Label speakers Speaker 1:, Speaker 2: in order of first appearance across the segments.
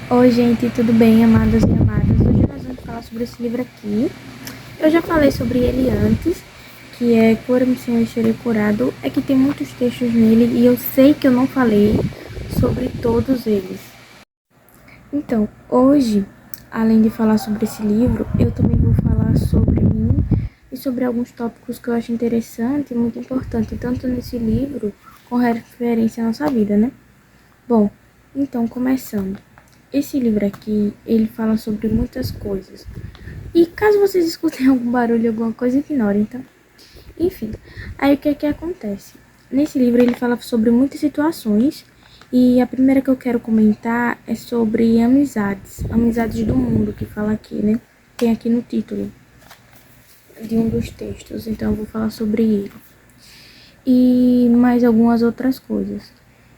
Speaker 1: Oi, gente, tudo bem, amados e amadas? Hoje nós vamos falar sobre esse livro aqui. Eu já falei sobre ele antes, que é Cura-me, Senhor, e Serei Curado. É que tem muitos textos nele e eu sei que eu não falei sobre todos eles. Então, hoje, além de falar sobre esse livro, eu também vou falar sobre mim e sobre alguns tópicos que eu acho interessante e muito importante, tanto nesse livro com referência à nossa vida, né? Bom, então, começando. Esse livro aqui, ele fala sobre muitas coisas. E caso vocês escutem algum barulho, alguma coisa, ignorem, tá? Enfim, aí o que é que acontece? Nesse livro ele fala sobre muitas situações e a primeira que eu quero comentar é sobre amizades. Amizades do mundo, que fala aqui, né? Tem aqui no título de um dos textos, então eu vou falar sobre ele. E mais algumas outras coisas.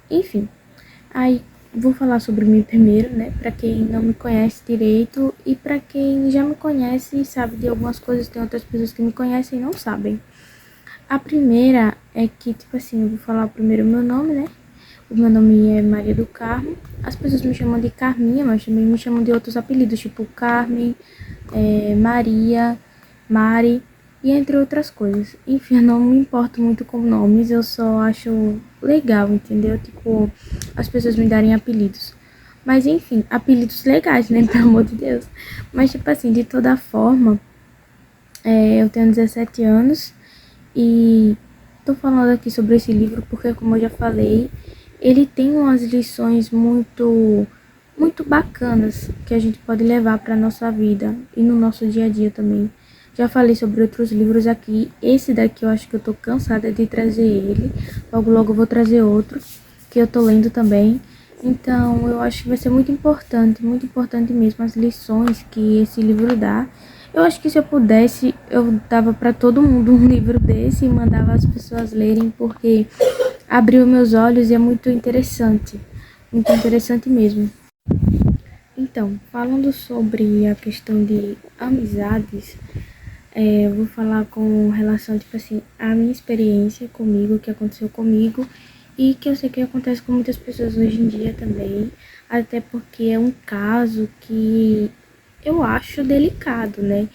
Speaker 1: Enfim, aí vou falar sobre mim primeiro, né? Para quem não me conhece direito e para quem já me conhece e sabe de algumas coisas, tem outras pessoas que me conhecem e não sabem. A primeira é que, tipo assim, eu vou falar primeiro o meu nome, né? O meu nome é Maria do Carmo. As pessoas me chamam de Carminha, mas também me chamam de outros apelidos, tipo Carmen, Maria, Mari e entre outras coisas. Enfim, eu não me importo muito com nomes, eu só acho legal, entendeu? Tipo, as pessoas me darem apelidos. Mas enfim, apelidos legais, né? Pelo amor de Deus. Mas, tipo assim, de toda forma, eu tenho 17 anos e tô falando aqui sobre esse livro porque, como eu já falei, ele tem umas lições muito bacanas que a gente pode levar para nossa vida e no nosso dia a dia também. Já falei sobre outros livros aqui. Esse daqui eu acho que eu tô cansada de trazer ele. Logo, logo eu vou trazer outro que eu tô lendo também. Então, eu acho que vai ser muito importante mesmo as lições que esse livro dá. Eu acho que se eu pudesse, eu dava para todo mundo um livro desse e mandava as pessoas lerem, porque abriu meus olhos e é muito interessante mesmo. Então, falando sobre a questão de amizades, eu vou falar com relação, tipo assim, à minha experiência comigo, o que aconteceu comigo e que eu sei que acontece com muitas pessoas hoje em dia também, até porque é um caso que eu acho delicado, né?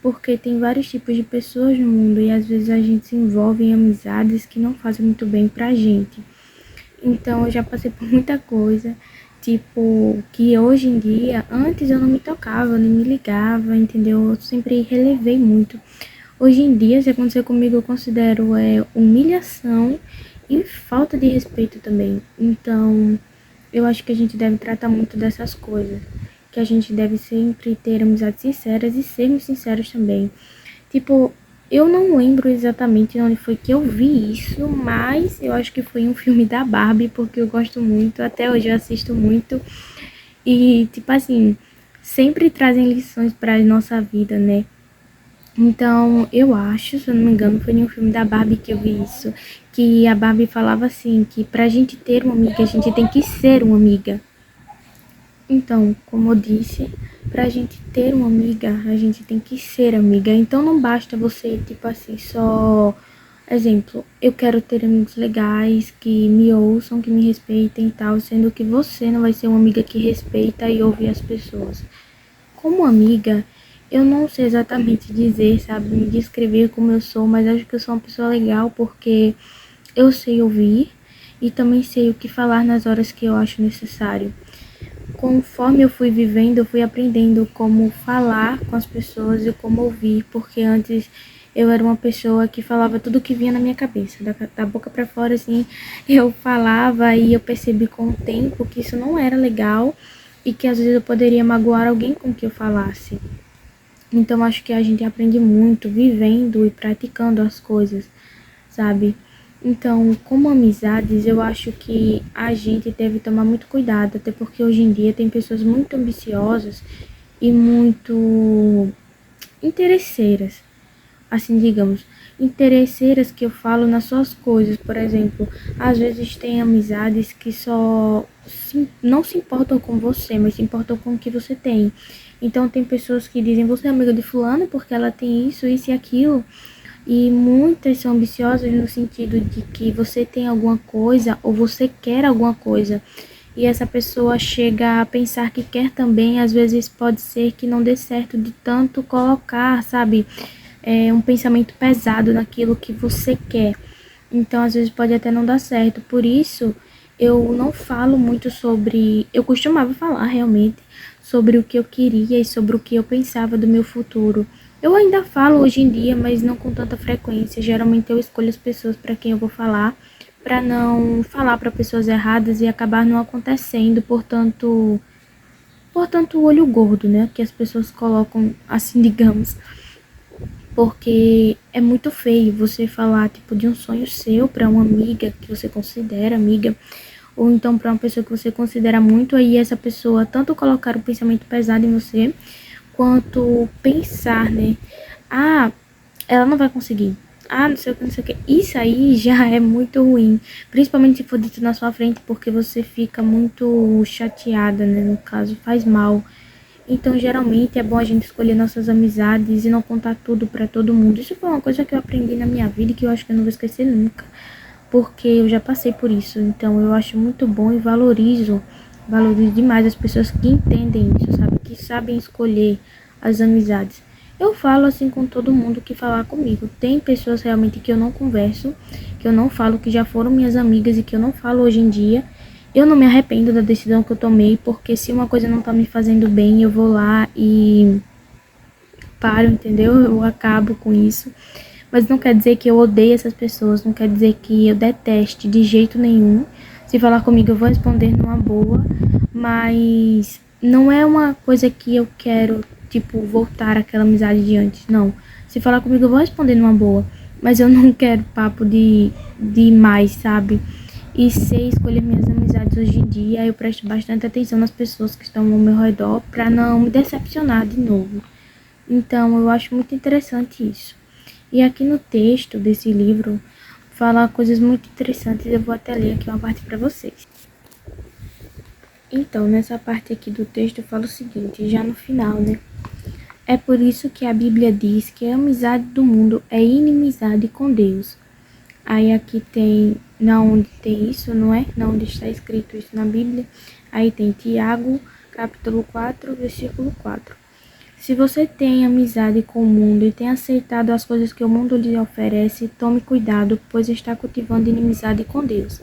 Speaker 1: Porque tem vários tipos de pessoas no mundo e às vezes a gente se envolve em amizades que não fazem muito bem pra gente. Então eu já passei por muita coisa, tipo, que hoje em dia, antes eu não me tocava, nem me ligava, entendeu? Eu sempre relevei muito. Hoje em dia, se acontecer comigo, eu considero humilhação e falta de respeito também. Então, eu acho que a gente deve tratar muito dessas coisas. Que a gente deve sempre ter amizades sinceras e sermos sinceros também. Tipo, eu não lembro exatamente onde foi que eu vi isso, mas eu acho que foi em um filme da Barbie, porque eu gosto muito, até hoje eu assisto muito. E, tipo assim, sempre trazem lições para nossa vida, né? Então, eu acho, se eu não me engano, foi em um filme da Barbie que eu vi isso, que a Barbie falava assim, que pra gente ter uma amiga, a gente tem que ser uma amiga. Então, como eu disse, pra gente ter uma amiga, a gente tem que ser amiga. Então não basta você, tipo assim, só. Exemplo, eu quero ter amigos legais, que me ouçam, que me respeitem e tal, sendo que você não vai ser uma amiga que respeita e ouve as pessoas. Como amiga, eu não sei exatamente dizer, sabe, me descrever como eu sou, mas acho que eu sou uma pessoa legal porque eu sei ouvir e também sei o que falar nas horas que eu acho necessário. Conforme eu fui vivendo, eu fui aprendendo como falar com as pessoas e como ouvir, porque antes eu era uma pessoa que falava tudo que vinha na minha cabeça, da boca para fora, assim, eu falava e eu percebi com o tempo que isso não era legal e que às vezes eu poderia magoar alguém com que eu falasse. Então acho que a gente aprende muito vivendo e praticando as coisas, sabe? Então, como amizades, eu acho que a gente deve tomar muito cuidado, até porque hoje em dia tem pessoas muito ambiciosas e muito interesseiras, assim digamos, interesseiras que eu falo nas suas coisas, por exemplo, às vezes tem amizades que não se importam com você, mas se importam com o que você tem. Então tem pessoas que dizem, você é amiga de fulana porque ela tem isso e aquilo, e muitas são ambiciosas no sentido de que você tem alguma coisa ou você quer alguma coisa e essa pessoa chega a pensar que quer também, às vezes pode ser que não dê certo de tanto colocar, sabe, um pensamento pesado naquilo que você quer. Então, às vezes pode até não dar certo. Por isso, eu não falo muito sobre. Eu costumava falar realmente sobre o que eu queria e sobre o que eu pensava do meu futuro. Eu ainda falo hoje em dia, mas não com tanta frequência. Geralmente eu escolho as pessoas para quem eu vou falar, para não falar para pessoas erradas e acabar não acontecendo, portanto, o olho gordo, né? Que as pessoas colocam assim, digamos. Porque é muito feio você falar, tipo, de um sonho seu para uma amiga que você considera amiga, ou então para uma pessoa que você considera muito, aí essa pessoa tanto colocar o pensamento pesado em você, quanto pensar, né? Ah, ela não vai conseguir. Ah, não sei o que, não sei o que. Isso aí já é muito ruim. Principalmente se for dito na sua frente, porque você fica muito chateada, né? No caso, faz mal. Então, geralmente, é bom a gente escolher nossas amizades e não contar tudo pra todo mundo. Isso foi uma coisa que eu aprendi na minha vida e que eu acho que eu não vou esquecer nunca. Porque eu já passei por isso. Então, eu acho muito bom e valorizo demais as pessoas que entendem isso, sabe? Que sabem escolher as amizades. Eu falo assim com todo mundo que falar comigo. Tem pessoas realmente que eu não converso, que eu não falo, que já foram minhas amigas e que eu não falo hoje em dia. Eu não me arrependo da decisão que eu tomei, porque se uma coisa não tá me fazendo bem, eu vou lá e paro, entendeu? Eu acabo com isso. Mas não quer dizer que eu odeie essas pessoas, não quer dizer que eu deteste de jeito nenhum. Se falar comigo, eu vou responder numa boa, mas não é uma coisa que eu quero, tipo, voltar àquela amizade de antes, não. Se falar comigo, eu vou responder numa boa, mas eu não quero papo de mais, sabe? E sei escolher minhas amizades hoje em dia, eu presto bastante atenção nas pessoas que estão ao meu redor para não me decepcionar de novo. Então, eu acho muito interessante isso. E aqui no texto desse livro fala coisas muito interessantes. Eu vou até ler aqui uma parte para vocês. Então, nessa parte aqui do texto fala o seguinte, já no final, né? É por isso que a Bíblia diz que a amizade do mundo é inimizade com Deus. Aí aqui tem, na onde tem isso, não é? Na onde está escrito isso na Bíblia. Aí tem Tiago, capítulo 4, versículo 4. Se você tem amizade com o mundo e tem aceitado as coisas que o mundo lhe oferece, tome cuidado, pois está cultivando inimizade com Deus.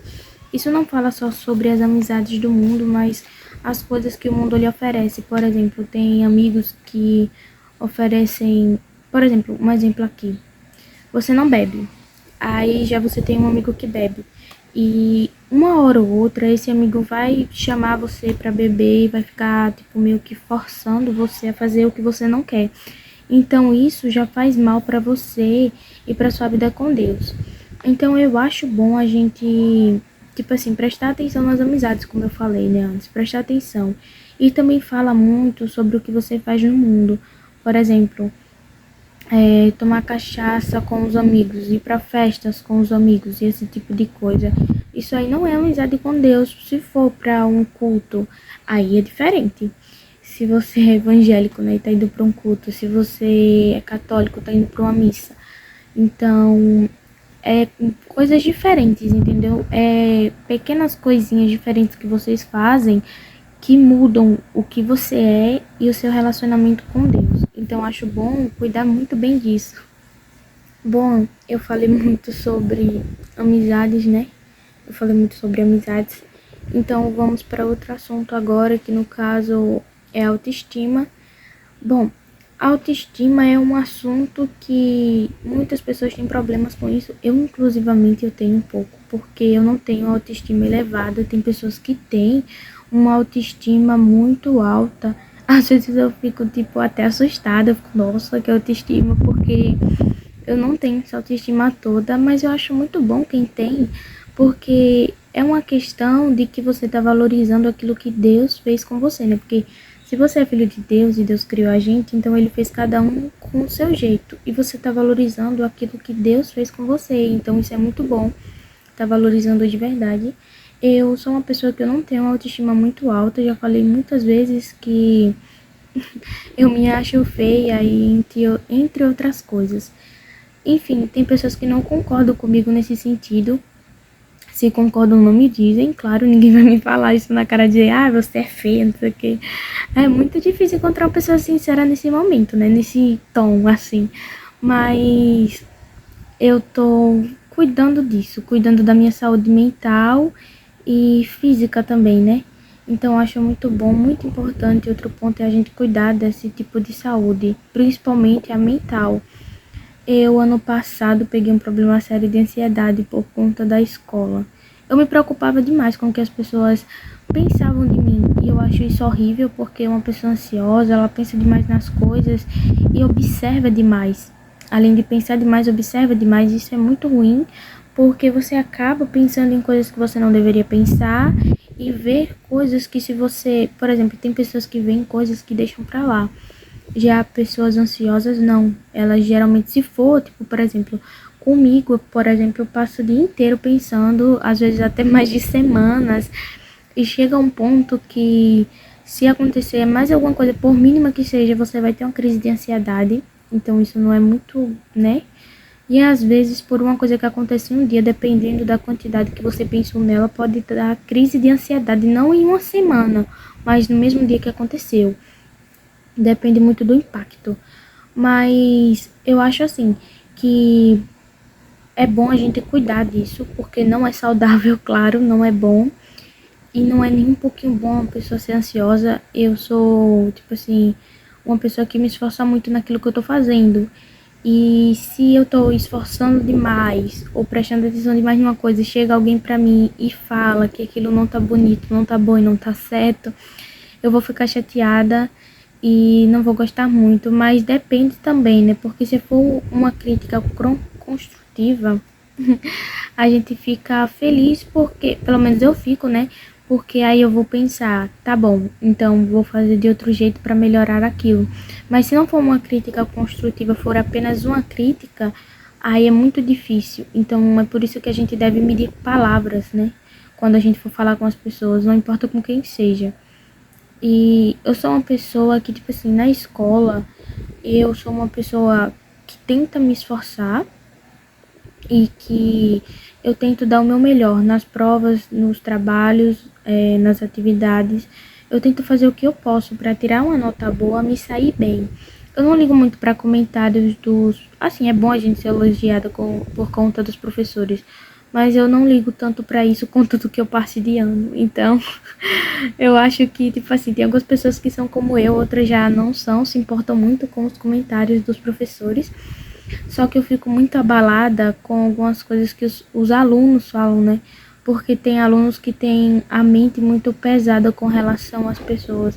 Speaker 1: Isso não fala só sobre as amizades do mundo, mas as coisas que o mundo lhe oferece. Por exemplo, tem amigos que oferecem, por exemplo, um exemplo aqui. Você não bebe. Aí já você tem um amigo que bebe. E uma hora ou outra, esse amigo vai chamar você pra beber e vai ficar, tipo, meio que forçando você a fazer o que você não quer. Então, isso já faz mal pra você e pra sua vida com Deus. Então, eu acho bom a gente, tipo assim, prestar atenção nas amizades, como eu falei, né, antes. Prestar atenção. E também fala muito sobre o que você faz no mundo. Por exemplo, tomar cachaça com os amigos, ir para festas com os amigos e esse tipo de coisa. Isso aí não é amizade com Deus. Se for para um culto, aí é diferente. Se você é evangélico, né, e tá indo para um culto, se você é católico, tá indo para uma missa. Então, é coisas diferentes, entendeu? É pequenas coisinhas diferentes que vocês fazem que mudam o que você é e o seu relacionamento com Deus. Então, acho bom cuidar muito bem disso. Bom, eu falei muito sobre amizades, né? Eu falei muito sobre amizades. Então, vamos para outro assunto agora, que no caso é autoestima. Bom, autoestima é um assunto que muitas pessoas têm problemas com isso. Eu, inclusivamente, eu tenho um pouco, porque eu não tenho autoestima elevada. Tem pessoas que têm uma autoestima muito alta. Às vezes eu fico, tipo, até assustada. Eu fico, nossa, que autoestima, porque eu não tenho essa autoestima toda, mas eu acho muito bom quem tem, porque é uma questão de que você tá valorizando aquilo que Deus fez com você, né? Porque se você é filho de Deus e Deus criou a gente, então ele fez cada um com o seu jeito. E você tá valorizando aquilo que Deus fez com você. Então isso é muito bom. Tá valorizando de verdade. Eu sou uma pessoa que eu não tenho uma autoestima muito alta. Já falei muitas vezes que eu me acho feia e entre outras coisas. Enfim, tem pessoas que não concordam comigo nesse sentido. Se concordam, não me dizem. Claro, ninguém vai me falar isso na cara de, você é feia, não sei o quê. É muito difícil encontrar uma pessoa sincera nesse momento, né? Nesse tom, assim. Mas eu tô cuidando disso, cuidando da minha saúde mental e física também, né? Então, eu acho muito bom, muito importante. Outro ponto é a gente cuidar desse tipo de saúde, principalmente a mental. Eu, ano passado, peguei um problema sério de ansiedade por conta da escola. Eu me preocupava demais com o que as pessoas pensavam de mim. E eu acho isso horrível porque uma pessoa ansiosa, ela pensa demais nas coisas e observa demais. Além de pensar demais, observa demais. Isso é muito ruim porque você acaba pensando em coisas que você não deveria pensar e ver coisas que, se você, por exemplo, tem pessoas que veem coisas que deixam pra lá. Já pessoas ansiosas, não. Elas geralmente, se for, tipo, por exemplo, comigo, por exemplo, eu passo o dia inteiro pensando, às vezes até mais de semanas, e chega um ponto que, se acontecer mais alguma coisa, por mínima que seja, você vai ter uma crise de ansiedade. Então, isso não é muito, né? E às vezes, por uma coisa que acontece em um dia, dependendo da quantidade que você pensou nela, pode dar crise de ansiedade, não em uma semana, mas no mesmo dia que aconteceu. Depende muito do impacto. Mas eu acho assim que é bom a gente cuidar disso, porque não é saudável, claro, não é bom. E não é nem um pouquinho bom uma pessoa ser ansiosa. Eu sou, tipo assim, uma pessoa que me esforça muito naquilo que eu tô fazendo. E se eu tô esforçando demais ou prestando atenção demais numa coisa e chega alguém pra mim e fala que aquilo não tá bonito, não tá bom e não tá certo, eu vou ficar chateada e não vou gostar muito, mas depende também, né? Porque se for uma crítica construtiva, a gente fica feliz porque, pelo menos eu fico, né? Porque aí eu vou pensar, tá bom, então vou fazer de outro jeito para melhorar aquilo. Mas se não for uma crítica construtiva, for apenas uma crítica, aí é muito difícil. Então é por isso que a gente deve medir palavras, né? Quando a gente for falar com as pessoas, não importa com quem seja. E eu sou uma pessoa que, tipo assim, na escola, eu sou uma pessoa que tenta me esforçar e que eu tento dar o meu melhor nas provas, nos trabalhos, nas atividades. Eu tento fazer o que eu posso para tirar uma nota boa, me sair bem. Eu não ligo muito para comentários dos. Assim, é bom a gente ser elogiada por conta dos professores, mas eu não ligo tanto para isso quanto do que eu passe de ano. Então, eu acho que, tipo assim, tem algumas pessoas que são como eu, outras já não são, se importam muito com os comentários dos professores. Só que eu fico muito abalada com algumas coisas que os alunos falam, né? Porque tem alunos que têm a mente muito pesada com relação às pessoas.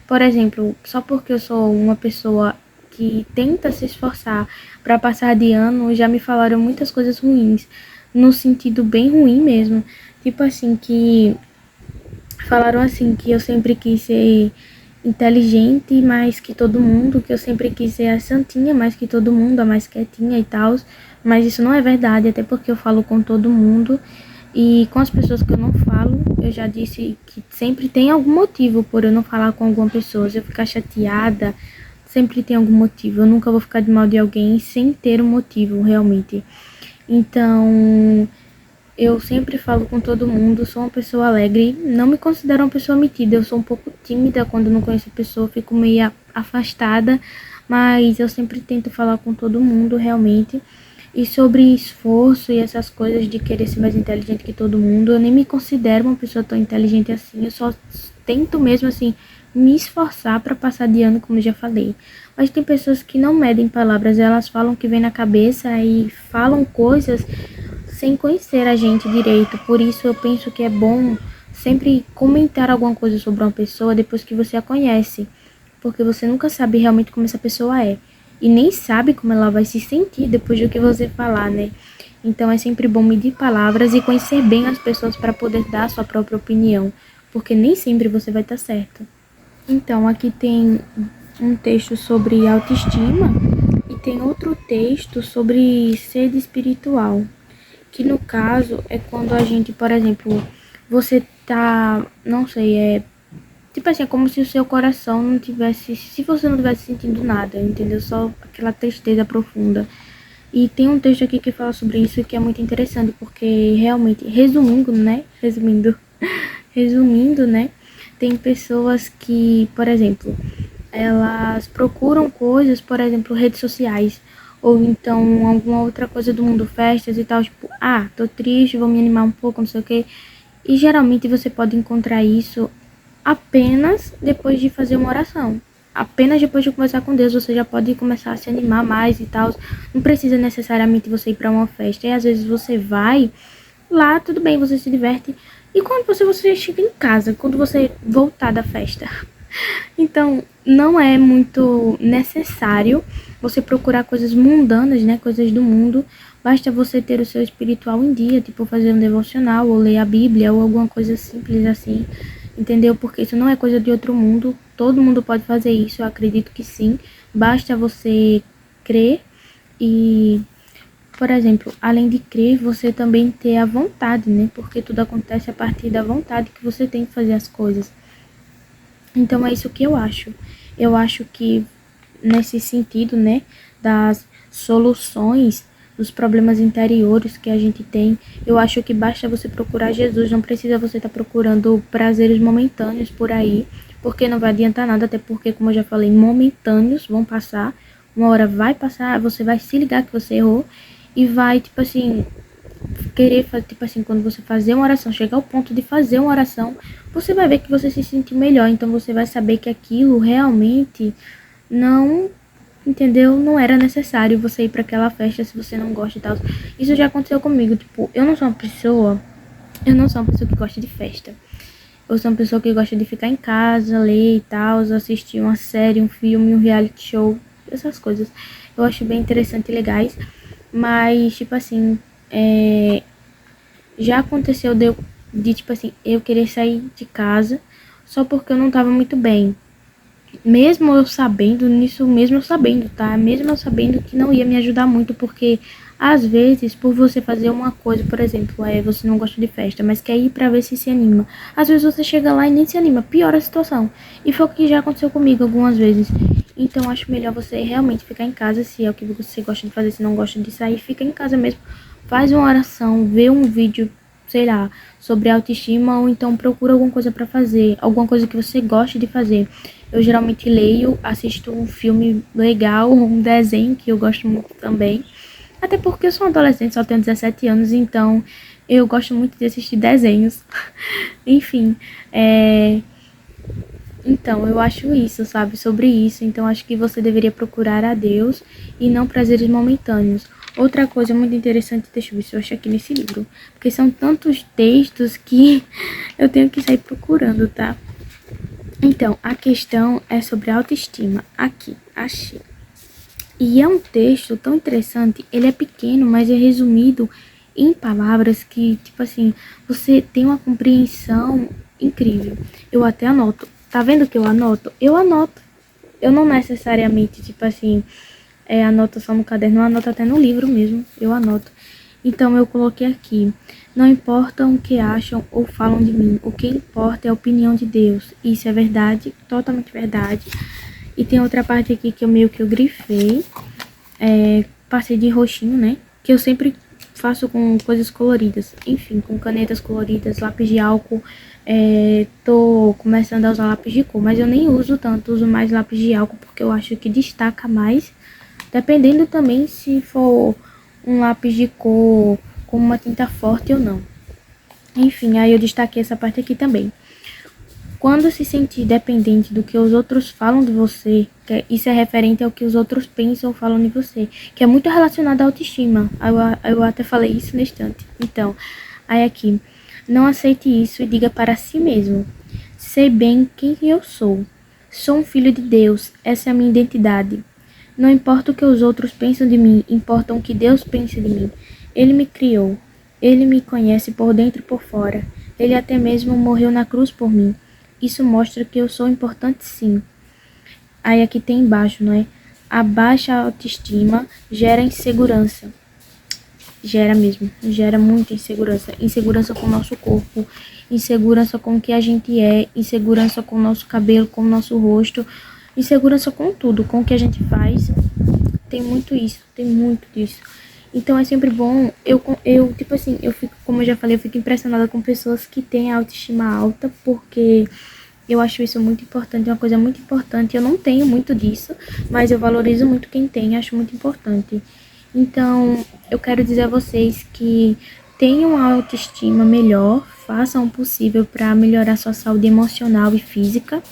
Speaker 1: Por exemplo, só porque eu sou uma pessoa que tenta se esforçar para passar de ano, já me falaram muitas coisas ruins, no sentido bem ruim mesmo. Tipo assim, que falaram assim que eu sempre quis ser inteligente mais que todo mundo, que eu sempre quis ser a santinha mais que todo mundo, a mais quietinha e tal. Mas isso não é verdade, até porque eu falo com todo mundo. E com as pessoas que eu não falo, eu já disse que sempre tem algum motivo por eu não falar com alguma pessoa. Se eu ficar chateada, sempre tem algum motivo. Eu nunca vou ficar de mal de alguém sem ter um motivo, realmente. Então, eu sempre falo com todo mundo, sou uma pessoa alegre, não me considero uma pessoa metida, eu sou um pouco tímida quando não conheço a pessoa, fico meio afastada, mas eu sempre tento falar com todo mundo, realmente. E sobre esforço e essas coisas de querer ser mais inteligente que todo mundo, eu nem me considero uma pessoa tão inteligente assim, eu só tento mesmo assim me esforçar para passar de ano, como eu já falei. Mas tem pessoas que não medem palavras, elas falam o que vem na cabeça e falam coisas sem conhecer a gente direito. Por isso eu penso que é bom sempre comentar alguma coisa sobre uma pessoa depois que você a conhece, porque você nunca sabe realmente como essa pessoa é e nem sabe como ela vai se sentir depois do que você falar, né? Então é sempre bom medir palavras e conhecer bem as pessoas para poder dar a sua própria opinião, porque nem sempre você vai estar certo. Então aqui tem um texto sobre autoestima e tem outro texto sobre sede espiritual, que no caso é quando a gente, por exemplo, você tá, não sei, tipo assim, é como se o seu coração não tivesse, se você não tivesse sentindo nada, entendeu? Só aquela tristeza profunda. E tem um texto aqui que fala sobre isso que é muito interessante, porque realmente, resumindo, né, tem pessoas que, por exemplo, elas procuram coisas, por exemplo, redes sociais, ou então alguma outra coisa do mundo, festas e tal, tipo, tô triste, vou me animar um pouco, não sei o quê. E geralmente você pode encontrar isso apenas depois de fazer uma oração. Apenas depois de conversar com Deus, você já pode começar a se animar mais e tal. Não precisa necessariamente você ir para uma festa. E às vezes você vai lá, tudo bem, você se diverte. E quando você chega em casa, quando você voltar da festa? Então, não é muito necessário você procurar coisas mundanas, né? Coisas do mundo. Basta você ter o seu espiritual em dia, tipo fazer um devocional, ou ler a Bíblia, ou alguma coisa simples assim. Entendeu? Porque isso não é coisa de outro mundo. Todo mundo pode fazer isso, eu acredito que sim. Basta você crer e, por exemplo, além de crer, você também ter a vontade, né? Porque tudo acontece a partir da vontade que você tem que fazer as coisas. Então é isso que eu acho. Eu acho que nesse sentido, né, das soluções dos problemas interiores que a gente tem, eu acho que basta você procurar Jesus, não precisa você estar procurando prazeres momentâneos por aí, porque não vai adiantar nada, até porque, como eu já falei, momentâneos vão passar, uma hora vai passar, você vai se ligar que você errou e vai, tipo assim, querer fazer, tipo assim, quando você fazer uma oração, chegar ao ponto de fazer uma oração, você vai ver que você se sentiu melhor, então você vai saber que aquilo realmente não, entendeu? Não era necessário você ir para aquela festa se você não gosta e tal. Isso já aconteceu comigo, tipo, eu não sou uma pessoa que gosta de festa. Eu sou uma pessoa que gosta de ficar em casa, ler e tal, assistir uma série, um filme, um reality show, essas coisas. Eu acho bem interessante e legais, mas, tipo assim, já aconteceu de, tipo assim, eu querer sair de casa só porque eu não tava muito bem. Mesmo eu sabendo, nisso mesmo eu sabendo, tá? Mesmo eu sabendo que não ia me ajudar muito, porque às vezes, por você fazer uma coisa, por exemplo, você não gosta de festa, mas quer ir pra ver se anima. Às vezes você chega lá e nem se anima, piora a situação. E foi o que já aconteceu comigo algumas vezes. Então acho melhor você realmente ficar em casa, se é o que você gosta de fazer, se não gosta de sair, fica em casa mesmo. Faz uma oração, vê um vídeo, sei lá, sobre autoestima, ou então procura alguma coisa pra fazer, alguma coisa que você goste de fazer. Eu geralmente leio, assisto um filme legal, um desenho que eu gosto muito também. Até porque eu sou um adolescente, só tenho 17 anos, então eu gosto muito de assistir desenhos. Enfim, então eu acho isso, sabe, sobre isso. Então acho que você deveria procurar a Deus e não prazeres momentâneos. Outra coisa muito interessante, deixa eu ver se eu acho aqui nesse livro, porque são tantos textos que eu tenho que sair procurando, tá? Então, a questão é sobre autoestima. Aqui, achei. E é um texto tão interessante, ele é pequeno, mas é resumido em palavras que, tipo assim, você tem uma compreensão incrível. Eu até anoto. Tá vendo que eu anoto? Eu anoto. Eu não necessariamente, tipo assim, anoto só no caderno, eu anoto até no livro mesmo, eu anoto. Então eu coloquei aqui, não importa o que acham ou falam de mim, o que importa é a opinião de Deus. Isso é verdade, totalmente verdade. E tem outra parte aqui que eu meio que eu grifei, passei de roxinho, né? Que eu sempre faço com coisas coloridas, enfim, com canetas coloridas, lápis de álcool. Tô começando a usar lápis de cor, mas eu nem uso tanto, uso mais lápis de álcool porque eu acho que destaca mais. Dependendo também se for um lápis de cor com uma tinta forte ou não. Enfim, aí eu destaquei essa parte aqui também. Quando se sentir dependente do que os outros falam de você, isso é referente ao que os outros pensam ou falam de você, que é muito relacionado à autoestima. Eu até falei isso na estante. Então, aí aqui, não aceite isso e diga para si mesmo: sei bem quem eu sou. Sou um filho de Deus, essa é a minha identidade. Não importa o que os outros pensam de mim, importa o que Deus pensa de mim. Ele me criou. Ele me conhece por dentro e por fora. Ele até mesmo morreu na cruz por mim. Isso mostra que eu sou importante, sim. Aí aqui tem embaixo, não é? A baixa autoestima gera insegurança. Gera mesmo. Gera muita insegurança. Insegurança com o nosso corpo. Insegurança com o que a gente é. Insegurança com o nosso cabelo, com o nosso rosto. Insegurança com tudo, com o que a gente faz. tem muito isso, tem muito disso. Então é sempre bom, tipo assim, eu fico, como eu já falei, eu fico impressionada com pessoas que têm a autoestima alta, porque eu acho isso muito importante, uma coisa muito importante. Eu não tenho muito disso, mas eu valorizo muito quem tem, acho muito importante. Então, eu quero dizer a vocês que tenham a autoestima melhor, façam o possível para melhorar sua saúde emocional e física,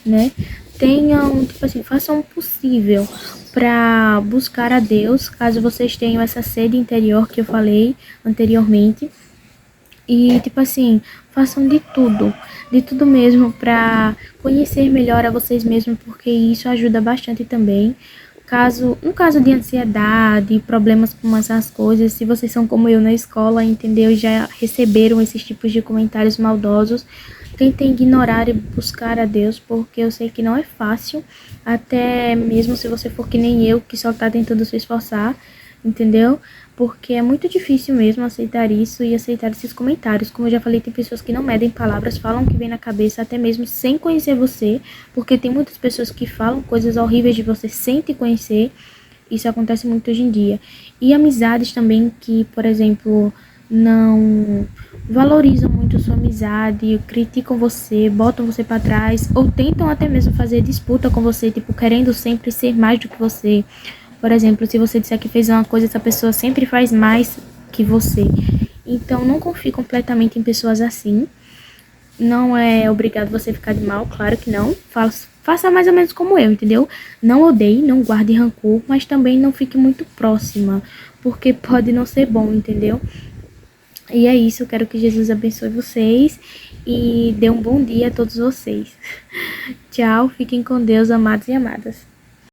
Speaker 1: né? Tenham, tipo assim, façam o possível para buscar a Deus, caso vocês tenham essa sede interior que eu falei anteriormente. E, tipo assim, façam de tudo mesmo pra conhecer melhor a vocês mesmos, porque isso ajuda bastante também. No caso de ansiedade, problemas com essas coisas, se vocês são como eu na escola, entendeu? E já receberam esses tipos de comentários maldosos, tentem ignorar e buscar a Deus, porque eu sei que não é fácil, até mesmo se você for que nem eu, que só tá tentando se esforçar, entendeu? Porque é muito difícil mesmo aceitar isso e aceitar esses comentários. Como eu já falei, tem pessoas que não medem palavras, falam o que vem na cabeça, até mesmo sem conhecer você, porque tem muitas pessoas que falam coisas horríveis de você sem te conhecer. Isso acontece muito hoje em dia. E amizades também que, por exemplo, não valorizam muito sua amizade, criticam você, botam você para trás, ou tentam até mesmo fazer disputa com você, tipo, querendo sempre ser mais do que você. Por exemplo, se você disser que fez uma coisa, essa pessoa sempre faz mais que você. Então, não confie completamente em pessoas assim. Não é obrigado você ficar de mal, claro que não. Faça mais ou menos como eu, entendeu? Não odeie, não guarde rancor, mas também não fique muito próxima, porque pode não ser bom, entendeu? E é isso, eu quero que Jesus abençoe vocês e dê um bom dia a todos vocês. Tchau, fiquem com Deus, amados e amadas.